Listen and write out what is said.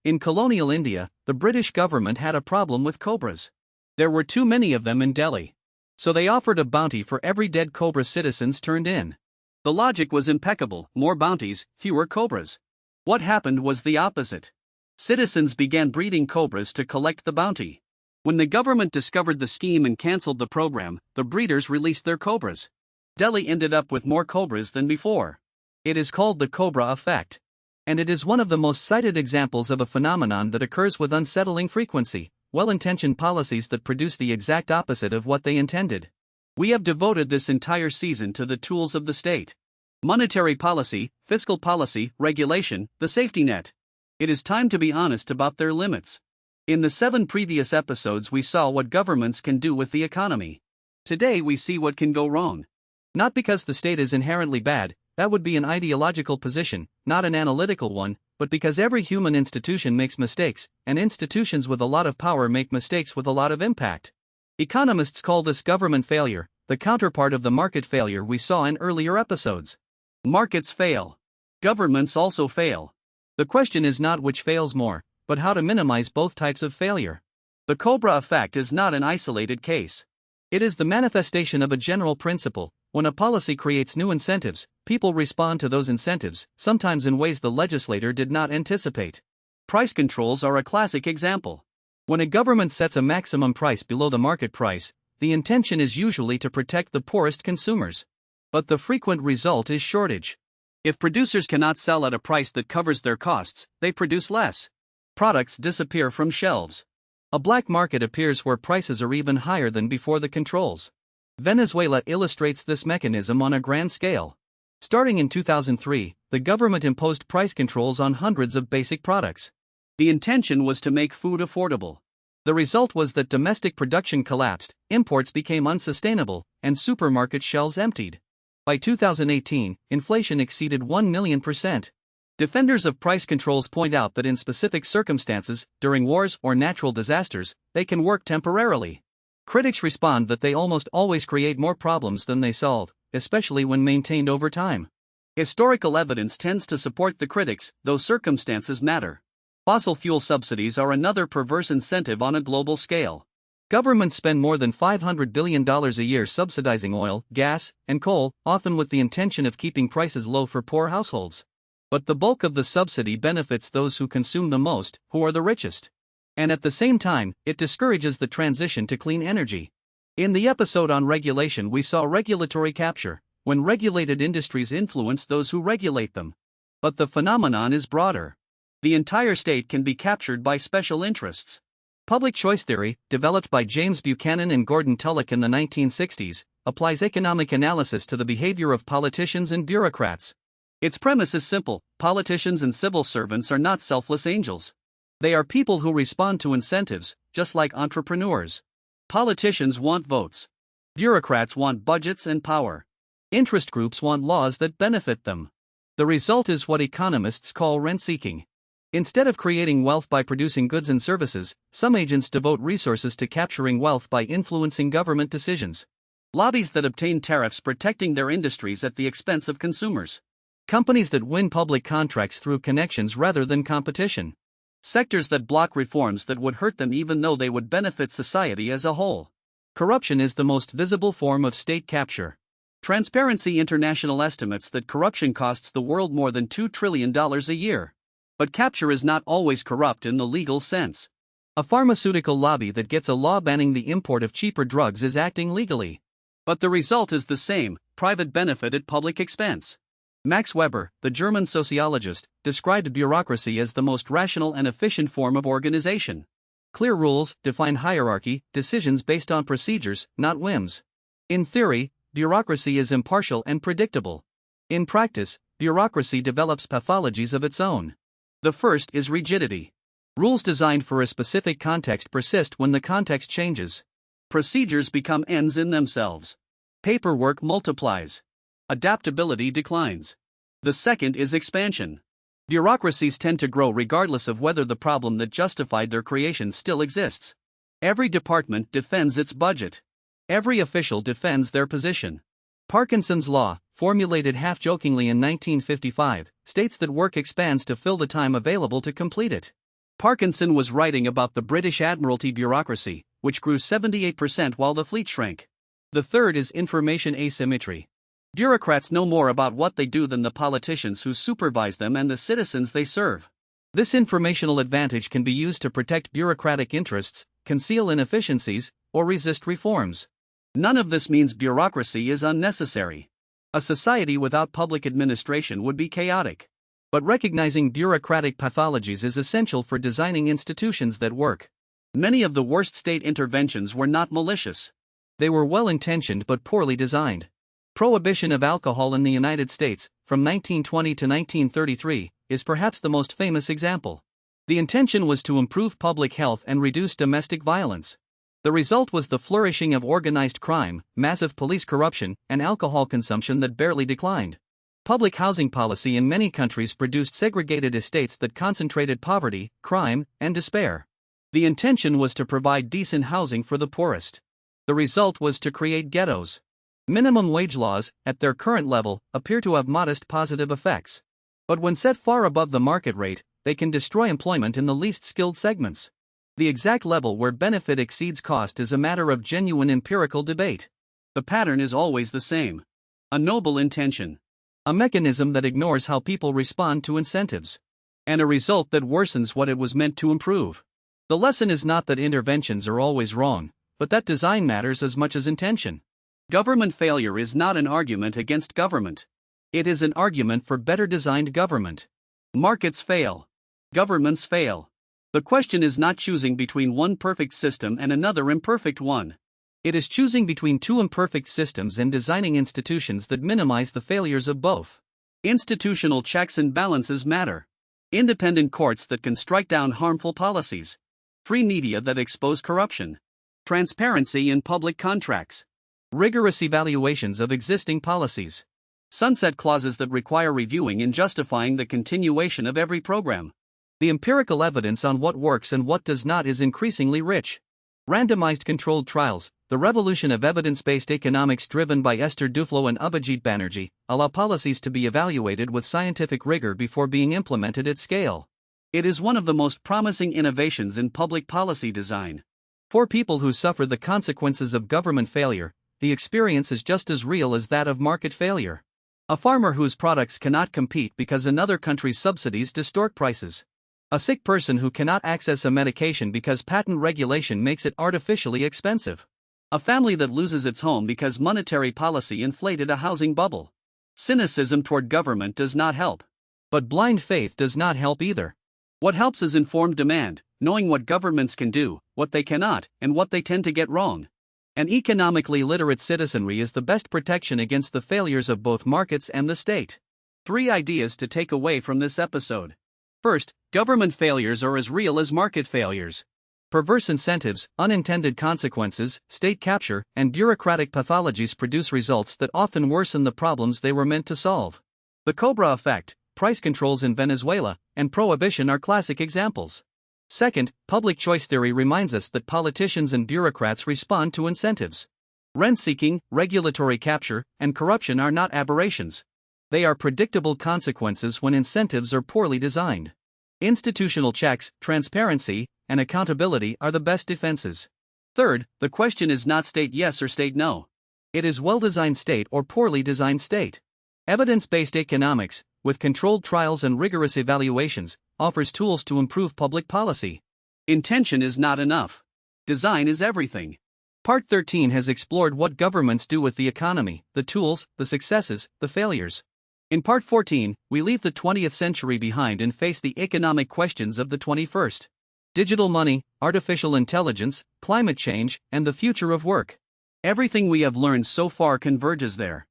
In colonial India, the British government had a problem with cobras. There were too many of them in Delhi. So they offered a bounty for every dead cobra citizens turned in. The logic was impeccable: more bounties, fewer cobras. What happened was the opposite. Citizens began breeding cobras to collect the bounty. When the government discovered the scheme and cancelled the program, the breeders released their cobras. Delhi ended up with more cobras than before. It is called the cobra effect. And it is one of the most cited examples of a phenomenon that occurs with unsettling frequency: well-intentioned policies that produce the exact opposite of what they intended. We have devoted this entire season to the tools of the state: monetary policy, fiscal policy, regulation, the safety net. It is time to be honest about their limits. In the 7 previous episodes we saw what governments can do with the economy. Today we see what can go wrong. Not because the state is inherently bad, that would be an ideological position, not an analytical one, but because every human institution makes mistakes, and institutions with a lot of power make mistakes with a lot of impact. Economists call this government failure, the counterpart of the market failure we saw in earlier episodes. Markets fail. Governments also fail. The question is not which fails more, but how to minimize both types of failure. The cobra effect is not an isolated case. It is the manifestation of a general principle. When a policy creates new incentives, people respond to those incentives, sometimes in ways the legislator did not anticipate. Price controls are a classic example. When a government sets a maximum price below the market price, the intention is usually to protect the poorest consumers. But the frequent result is shortage. If producers cannot sell at a price that covers their costs, they produce less. Products disappear from shelves. A black market appears where prices are even higher than before the controls. Venezuela illustrates this mechanism on a grand scale. Starting in 2003, the government imposed price controls on hundreds of basic products. The intention was to make food affordable. The result was that domestic production collapsed, imports became unsustainable, and supermarket shelves emptied. By 2018, inflation exceeded 1 million%. Defenders of price controls point out that in specific circumstances, during wars or natural disasters, they can work temporarily. Critics respond that they almost always create more problems than they solve, especially when maintained over time. Historical evidence tends to support the critics, though circumstances matter. Fossil fuel subsidies are another perverse incentive on a global scale. Governments spend more than $500 billion a year subsidizing oil, gas, and coal, often with the intention of keeping prices low for poor households. But the bulk of the subsidy benefits those who consume the most, who are the richest. And at the same time, it discourages the transition to clean energy. In the episode on regulation we saw regulatory capture, when regulated industries influence those who regulate them. But the phenomenon is broader. The entire state can be captured by special interests. Public choice theory, developed by James Buchanan and Gordon Tullock in the 1960s, applies economic analysis to the behavior of politicians and bureaucrats. Its premise is simple: politicians and civil servants are not selfless angels. They are people who respond to incentives, just like entrepreneurs. Politicians want votes. Bureaucrats want budgets and power. Interest groups want laws that benefit them. The result is what economists call rent-seeking. Instead of creating wealth by producing goods and services, some agents devote resources to capturing wealth by influencing government decisions. Lobbies that obtain tariffs protecting their industries at the expense of consumers. Companies that win public contracts through connections rather than competition. Sectors that block reforms that would hurt them even though they would benefit society as a whole. Corruption is the most visible form of state capture. Transparency International estimates that corruption costs the world more than $2 trillion a year. But capture is not always corrupt in the legal sense. A pharmaceutical lobby that gets a law banning the import of cheaper drugs is acting legally. But the result is the same: private benefit at public expense. Max Weber, the German sociologist, described bureaucracy as the most rational and efficient form of organization. Clear rules, defined hierarchy, decisions based on procedures, not whims. In theory, bureaucracy is impartial and predictable. In practice, bureaucracy develops pathologies of its own. The first is rigidity. Rules designed for a specific context persist when the context changes. Procedures become ends in themselves. Paperwork multiplies. Adaptability declines. The second is expansion. Bureaucracies tend to grow regardless of whether the problem that justified their creation still exists. Every department defends its budget. Every official defends their position. Parkinson's law, formulated half-jokingly in 1955, states that work expands to fill the time available to complete it. Parkinson was writing about the British Admiralty bureaucracy, which grew 78% while the fleet shrank. The third is information asymmetry. Bureaucrats know more about what they do than the politicians who supervise them and the citizens they serve. This informational advantage can be used to protect bureaucratic interests, conceal inefficiencies, or resist reforms. None of this means bureaucracy is unnecessary. A society without public administration would be chaotic. But recognizing bureaucratic pathologies is essential for designing institutions that work. Many of the worst state interventions were not malicious. They were well-intentioned but poorly designed. Prohibition of alcohol in the United States, from 1920 to 1933, is perhaps the most famous example. The intention was to improve public health and reduce domestic violence. The result was the flourishing of organized crime, massive police corruption, and alcohol consumption that barely declined. Public housing policy in many countries produced segregated estates that concentrated poverty, crime, and despair. The intention was to provide decent housing for the poorest. The result was to create ghettos. Minimum wage laws, at their current level, appear to have modest positive effects. But when set far above the market rate, they can destroy employment in the least skilled segments. The exact level where benefit exceeds cost is a matter of genuine empirical debate. The pattern is always the same. A noble intention. A mechanism that ignores how people respond to incentives. And a result that worsens what it was meant to improve. The lesson is not that interventions are always wrong, but that design matters as much as intention. Government failure is not an argument against government. It is an argument for better designed government. Markets fail. Governments fail. The question is not choosing between one perfect system and another imperfect one. It is choosing between two imperfect systems and designing institutions that minimize the failures of both. Institutional checks and balances matter. Independent courts that can strike down harmful policies. Free media that expose corruption. Transparency in public contracts. Rigorous evaluations of existing policies. Sunset clauses that require reviewing and justifying the continuation of every program. The empirical evidence on what works and what does not is increasingly rich. Randomized controlled trials, the revolution of evidence-based economics driven by Esther Duflo and Abhijit Banerjee, allow policies to be evaluated with scientific rigor before being implemented at scale. It is one of the most promising innovations in public policy design. For people who suffer the consequences of government failure, the experience is just as real as that of market failure. A farmer whose products cannot compete because another country's subsidies distort prices. A sick person who cannot access a medication because patent regulation makes it artificially expensive. A family that loses its home because monetary policy inflated a housing bubble. Cynicism toward government does not help. But blind faith does not help either. What helps is informed demand, knowing what governments can do, what they cannot, and what they tend to get wrong. An economically literate citizenry is the best protection against the failures of both markets and the state. 3 ideas to take away from this episode. First, government failures are as real as market failures. Perverse incentives, unintended consequences, state capture, and bureaucratic pathologies produce results that often worsen the problems they were meant to solve. The Cobra effect, price controls in Venezuela, and prohibition are classic examples. Second, public choice theory reminds us that politicians and bureaucrats respond to incentives. Rent-seeking, regulatory capture, and corruption are not aberrations. They are predictable consequences when incentives are poorly designed. Institutional checks, transparency, and accountability are the best defenses. Third, the question is not state yes or state no. It is well-designed state or poorly designed state. Evidence-based economics, with controlled trials and rigorous evaluations, offers tools to improve public policy. Intention is not enough. Design is everything. Part 13 has explored what governments do with the economy, the tools, the successes, the failures. In Part 14, we leave the 20th century behind and face the economic questions of the 21st. Digital money, artificial intelligence, climate change, and the future of work. Everything we have learned so far converges there.